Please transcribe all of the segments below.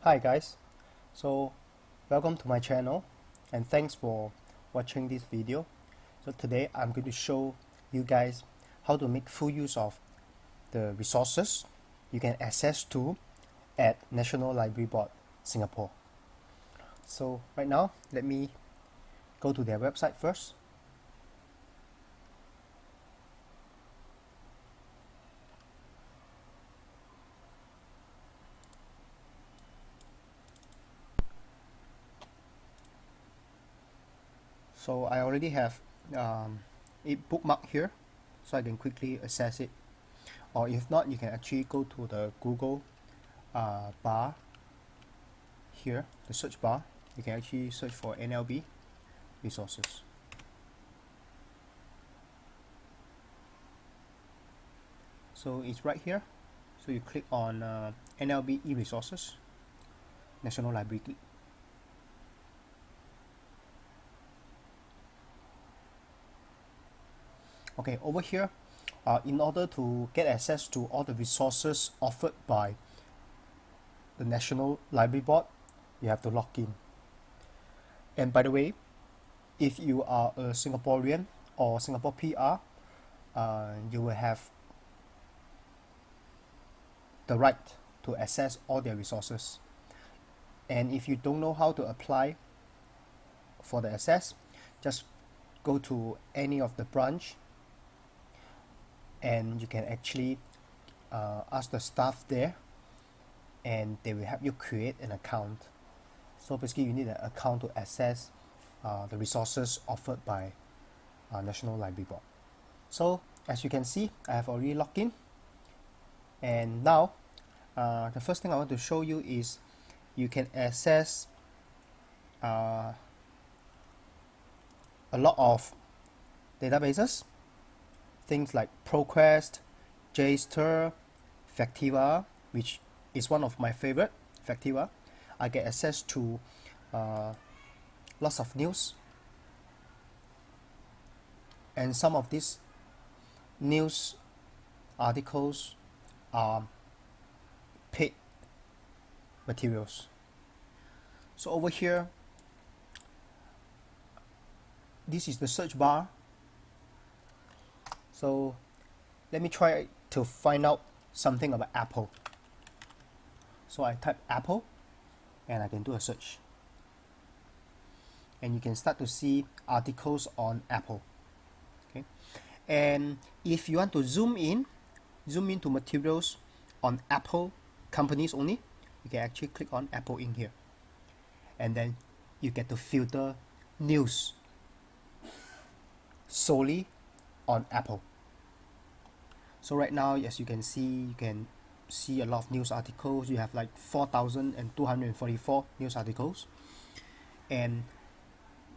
Hi guys, so welcome to my channel and thanks for watching this video. So today I'm going to show you guys how to make full use of the resources you can access to at National Library Board Singapore. So right now let me go to their website first. So I already have it bookmarked here, so I can quickly access it. Or if not, you can actually go to the Google bar here, the search bar. You can actually search for NLB Resources. So it's right here. So you click on NLB e-resources, National Library. Okay, over here, in order to get access to all the resources offered by the National Library Board, you have to log in. And by the way, if you are a Singaporean or Singapore PR, you will have the right to access all their resources. And if you don't know how to apply for the access, just go to any of the branch and you can actually ask the staff there and they will help you create an account. So basically you need an account to access the resources offered by National Library Board. So as you can see, I have already logged in, and now the first thing I want to show you is you can access a lot of databases, things like ProQuest, JSTOR, Factiva, which is one of my favorite, Factiva. I get access to lots of news, and some of these news articles are paid materials. So over here, this is the search bar. So let me try to find out something about Apple. So I type Apple and I can do a search. And you can start to see articles on Apple. Okay. And if you want to zoom into materials on Apple companies only, you can actually click on Apple in here. And then you get to filter news solely on Apple. So right now, as you can see a lot of news articles. You have like 4,244 news articles, and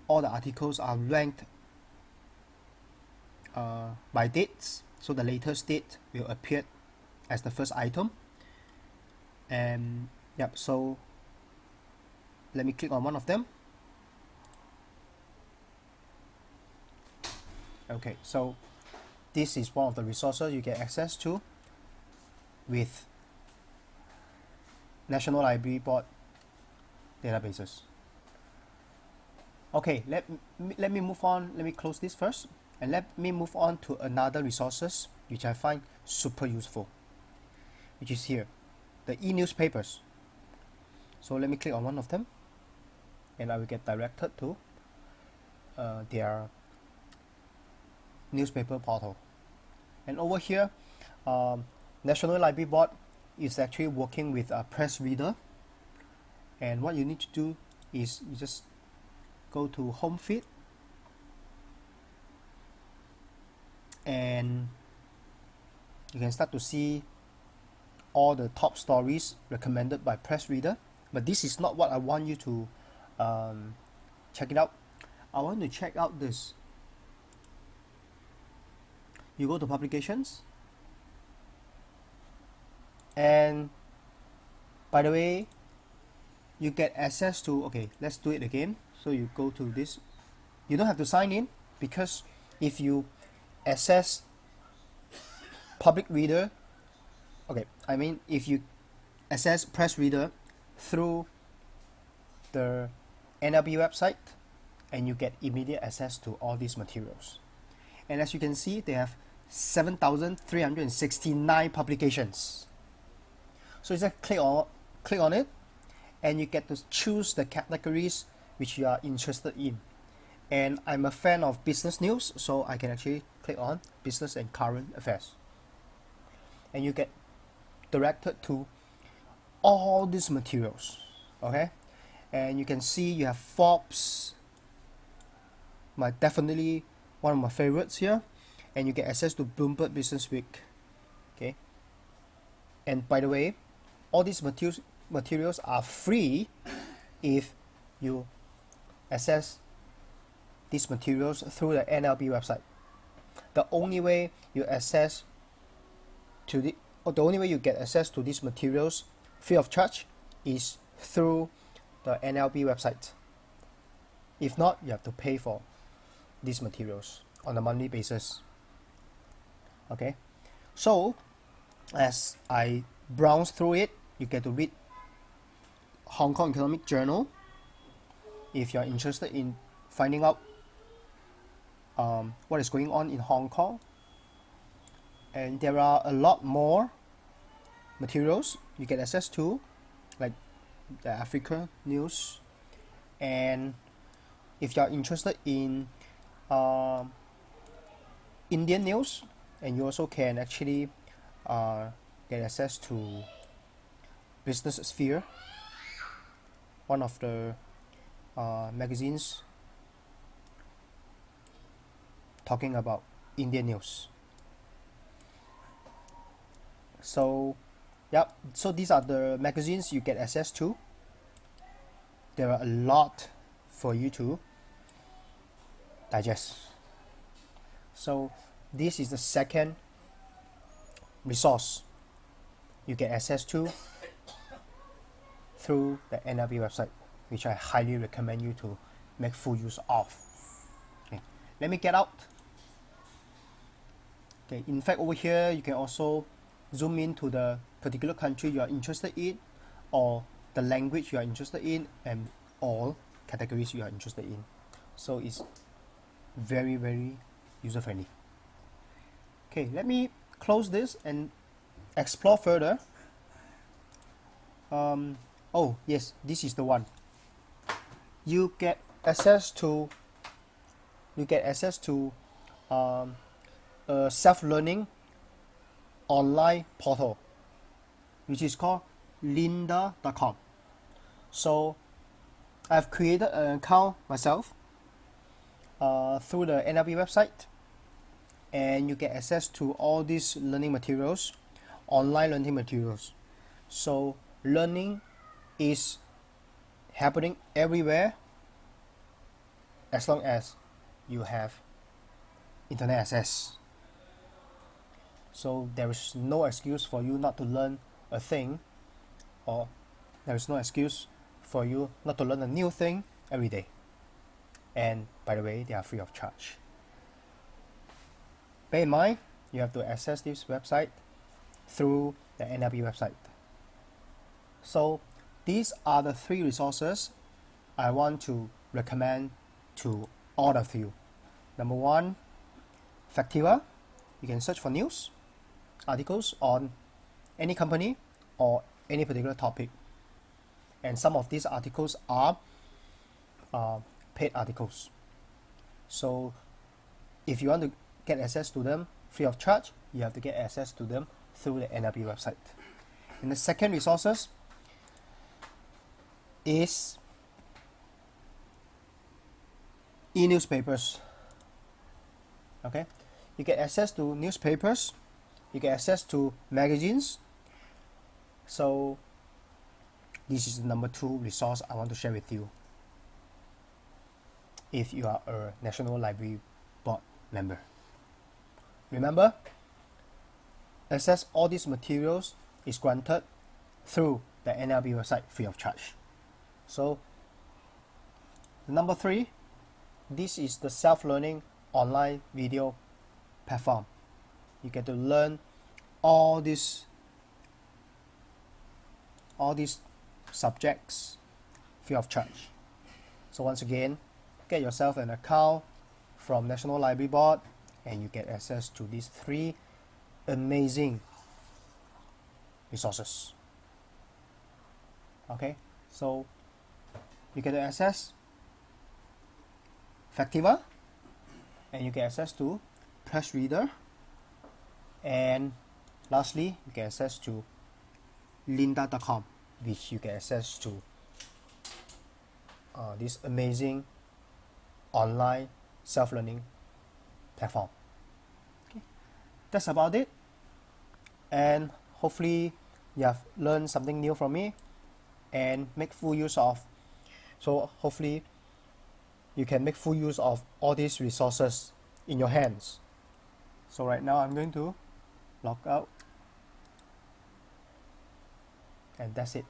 all the articles are ranked by dates. So the latest date will appear as the first item. And yep, so let me click on one of them. Okay, so this is one of the resources you get access to with National Library Board databases. Okay, let me move on. Let me close this first, and let me move on to another resources which I find super useful, which is here, the e-newspapers. So let me click on one of them, and I will get directed to their newspaper portal. And over here, National Library Board is actually working with a press reader, and what you need to do is you just go to home feed, and you can start to see all the top stories recommended by press reader. But this is not what I want you to check it out. I want to check out this. You go to publications, and by the way, you get access to, okay, let's do it again. So you go to this, you don't have to sign in, because if you access public reader, okay, I mean if you access press reader through the NLB website, and you get immediate access to all these materials. And as you can see, they have 7,369 publications. So you just click on it, and you get to choose the categories which you are interested in. And I'm a fan of business news, so I can actually click on business and current affairs. And you get directed to all these materials, okay? And you can see you have Forbes, definitely one of my favorites here, and you get access to Bloomberg Business Week, okay? And by the way, all these materials are free if you access these materials through the NLB website. The only way you get access to these materials free of charge is through the NLB website. If not, you have to pay for these materials on a monthly basis. Okay, so as I browse through it, you get to read Hong Kong Economic Journal if you're interested in finding out what is going on in Hong Kong. And there are a lot more materials you get access to, like the Africa news. And if you're interested in Indian news, and you also can actually get access to Business Sphere, one of the magazines talking about Indian news. So so these are the magazines you get access to. There are a lot for you to digest. So this is the second resource you get access to through the NLB website, which I highly recommend you to make full use of. Okay, let me get out. Okay, in fact, over here you can also zoom into the particular country you are interested in, or the language you are interested in, and all categories you are interested in. So it's very, very user friendly. Okay, let me close this and explore further. Oh yes, this is the one. You get access to a self-learning online portal which is called lynda.com. So I've created an account myself through the NLB website, and you get access to all these learning materials, online learning materials. So learning is happening everywhere as long as you have internet access. So there is no excuse for you not to learn a thing, or there is no excuse for you not to learn a new thing every day. And by the way, they are free of charge. Bear in mind, you have to access this website through the NLB website. So these are the 3 resources I want to recommend to all of you. Number 1, Factiva. You can search for news articles on any company or any particular topic, and some of these articles are paid articles. So if you want to get access to them free of charge, you have to get access to them through the NLB website. And the second resources is e-newspapers. Okay, you get access to newspapers, you get access to magazines. So this is the number 2 resource I want to share with you if you are a National Library Board member. Remember, access all these materials is granted through the NLB website free of charge. So number 3, this is the self-learning online video platform. You get to learn all these subjects free of charge. So once again, get yourself an account from National Library Board and you get access to these 3 amazing resources. Okay, so you get access Factiva, and you get access to Press Reader, and lastly you get access to lynda.com, which you get access to this amazing online self-learning platform. Okay. That's about it, and hopefully you have learned something new from me and make full use of, so hopefully you can make full use of all these resources in your hands. So right now I'm going to log out, and that's it.